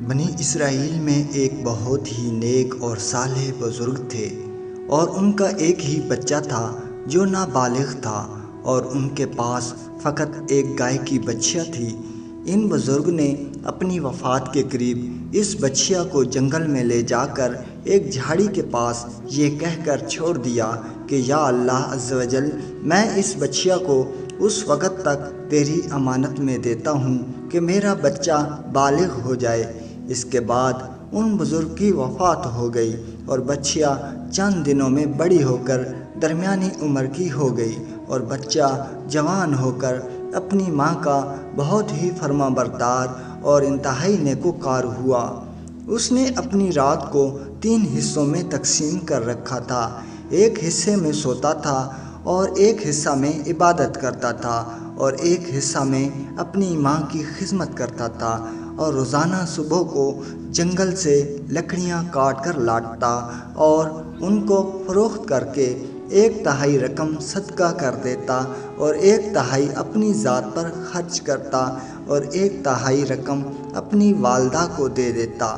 بنی اسرائیل میں ایک بہت ہی نیک اور صالح بزرگ تھے اور ان کا ایک ہی بچہ تھا جو نابالغ تھا اور ان کے پاس فقط ایک گائے کی بچیا تھی۔ ان بزرگ نے اپنی وفات کے قریب اس بچیا کو جنگل میں لے جا کر ایک جھاڑی کے پاس یہ کہہ کر چھوڑ دیا کہ یا اللہ عز و جل، میں اس بچیا کو اس وقت تک تیری امانت میں دیتا ہوں کہ میرا بچہ بالغ ہو جائے۔ اس کے بعد ان بزرگ کی وفات ہو گئی اور بچیا چند دنوں میں بڑی ہو کر درمیانی عمر کی ہو گئی اور بچہ جوان ہو کر اپنی ماں کا بہت ہی فرما بردار اور انتہائی نیکوکار ہوا۔ اس نے اپنی رات کو 3 حصوں میں تقسیم کر رکھا تھا۔ ایک حصے میں سوتا تھا اور ایک حصہ میں عبادت کرتا تھا اور ایک حصہ میں اپنی ماں کی خدمت کرتا تھا، اور روزانہ صبح کو جنگل سے لکڑیاں کاٹ کر لاتا اور ان کو فروخت کر کے 1/3 رقم صدقہ کر دیتا اور 1/3 اپنی ذات پر خرچ کرتا اور 1/3 رقم اپنی والدہ کو دے دیتا۔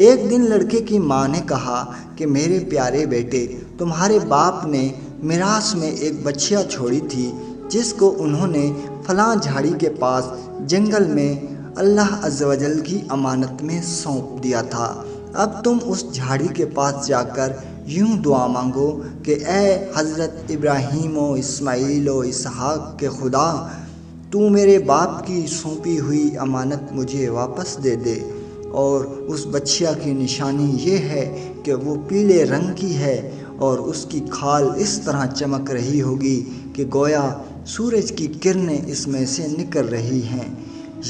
ایک دن لڑکے کی ماں نے کہا کہ میرے پیارے بیٹے، تمہارے باپ نے میراث میں ایک بچیا چھوڑی تھی جس کو انہوں نے فلاں جھاڑی کے پاس جنگل میں اللہ عز و جل کی امانت میں سونپ دیا تھا۔ اب تم اس جھاڑی کے پاس جا کر یوں دعا مانگو کہ اے حضرت ابراہیم و اسماعیل و اسحاق کے خدا، تو میرے باپ کی سونپی ہوئی امانت مجھے واپس دے دے۔ اور اس بچیا کی نشانی یہ ہے کہ وہ پیلے رنگ کی ہے اور اس کی کھال اس طرح چمک رہی ہوگی کہ گویا سورج کی کرنیں اس میں سے نکل رہی ہیں۔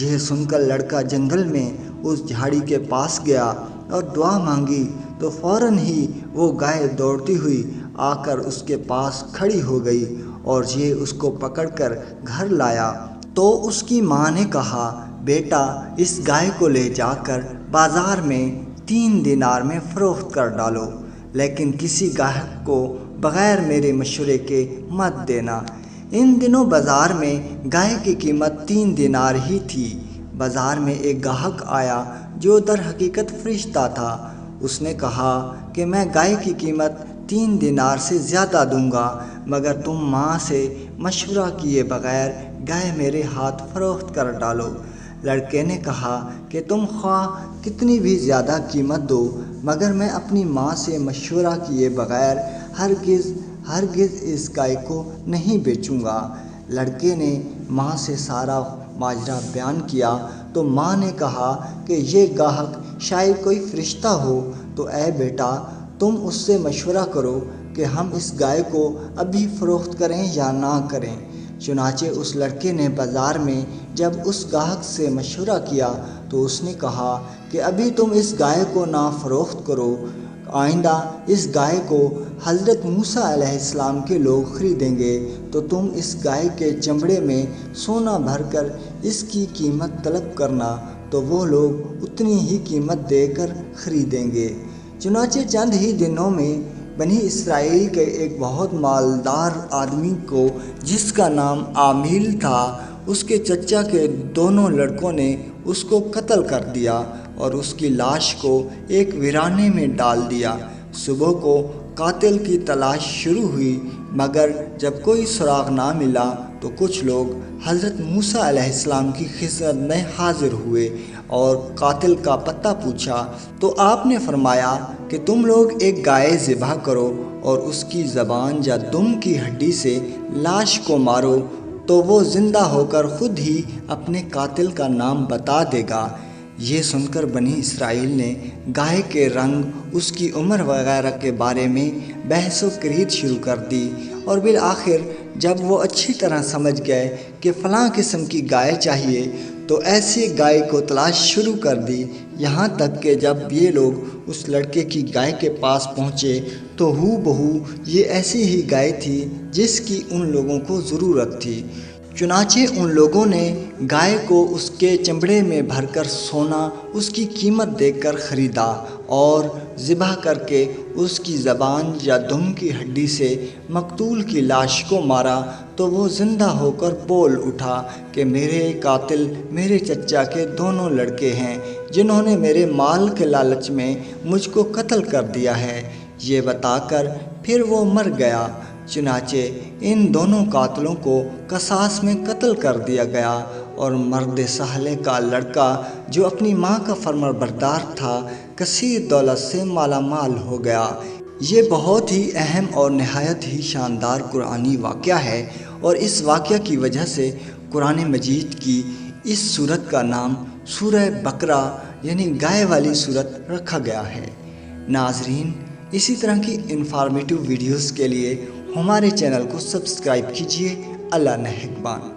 یہ سن کر لڑکا جنگل میں اس جھاڑی کے پاس گیا اور دعا مانگی تو فوراً ہی وہ گائے دوڑتی ہوئی آ کر اس کے پاس کھڑی ہو گئی اور یہ اس کو پکڑ کر گھر لایا۔ تو اس کی ماں نے کہا، بیٹا، اس گائے کو لے جا کر بازار میں 3 دینار میں فروخت کر ڈالو، لیکن کسی گاہک کو بغیر میرے مشورے کے مت دینا۔ ان دنوں بازار میں گائے کی قیمت 3 دینار ہی تھی۔ بازار میں ایک گاہک آیا جو در حقیقت فرشتہ تھا۔ اس نے کہا کہ میں گائے کی قیمت 3 دینار سے زیادہ دوں گا، مگر تم ماں سے مشورہ کیے بغیر گائے میرے ہاتھ فروخت کر ڈالو۔ لڑکے نے کہا کہ تم خواہ کتنی بھی زیادہ قیمت دو، مگر میں اپنی ماں سے مشورہ کیے بغیر ہرگز اس گائے کو نہیں بیچوں گا۔ لڑکے نے ماں سے سارا ماجرا بیان کیا تو ماں نے کہا کہ یہ گاہک شاید کوئی فرشتہ ہو، تو اے بیٹا، تم اس سے مشورہ کرو کہ ہم اس گائے کو ابھی فروخت کریں یا نہ کریں۔ چنانچہ اس لڑکے نے بازار میں جب اس گاہک سے مشورہ کیا تو اس نے کہا کہ ابھی تم اس گائے کو نہ فروخت کرو، آئندہ اس گائے کو حضرت موسیٰ علیہ السلام کے لوگ خریدیں گے تو تم اس گائے کے چمڑے میں سونا بھر کر اس کی قیمت طلب کرنا، تو وہ لوگ اتنی ہی قیمت دے کر خریدیں گے۔ چنانچہ چند ہی دنوں میں بنی اسرائیل کے ایک بہت مالدار آدمی کو، جس کا نام عامل تھا، اس کے چچا کے دونوں لڑکوں نے اس کو قتل کر دیا اور اس کی لاش کو ایک ویرانے میں ڈال دیا۔ صبح کو قاتل کی تلاش شروع ہوئی، مگر جب کوئی سراغ نہ ملا تو کچھ لوگ حضرت موسیٰ علیہ السلام کی خدمت میں حاضر ہوئے اور قاتل کا پتہ پوچھا تو آپ نے فرمایا کہ تم لوگ ایک گائے ذبح کرو اور اس کی زبان یا دم کی ہڈی سے لاش کو مارو، تو وہ زندہ ہو کر خود ہی اپنے قاتل کا نام بتا دے گا۔ یہ سن کر بنی اسرائیل نے گائے کے رنگ، اس کی عمر وغیرہ کے بارے میں بحث و کرید شروع کر دی، اور بالآخر جب وہ اچھی طرح سمجھ گئے کہ فلاں قسم کی گائے چاہیے تو ایسی گائے کو تلاش شروع کر دی، یہاں تک کہ جب یہ لوگ اس لڑکے کی گائے کے پاس پہنچے تو ہو بہو یہ ایسی ہی گائے تھی جس کی ان لوگوں کو ضرورت تھی۔ چنانچہ ان لوگوں نے گائے کو اس کے چمڑے میں بھر کر سونا اس کی قیمت دے کر خریدا اور ذبح کر کے اس کی زبان یا دم کی ہڈی سے مقتول کی لاش کو مارا تو وہ زندہ ہو کر بول اٹھا کہ میرے قاتل میرے چچا کے دونوں لڑکے ہیں جنہوں نے میرے مال کے لالچ میں مجھ کو قتل کر دیا ہے۔ یہ بتا کر پھر وہ مر گیا۔ چنانچہ ان دونوں قاتلوں کو قصاص میں قتل کر دیا گیا، اور مرد صالح کا لڑکا جو اپنی ماں کا فرمانبردار تھا کثیر دولت سے مالا مال ہو گیا۔ یہ بہت ہی اہم اور نہایت ہی شاندار قرآنی واقعہ ہے، اور اس واقعہ کی وجہ سے قرآن مجید کی اس سورت کا نام سورہ بقرہ یعنی گائے والی سورت رکھا گیا ہے۔ ناظرین، اسی طرح کی انفارمیٹیو ویڈیوز کے لیے ہمارے چینل کو سبسکرائب کیجیے۔ اللہ نگہبان۔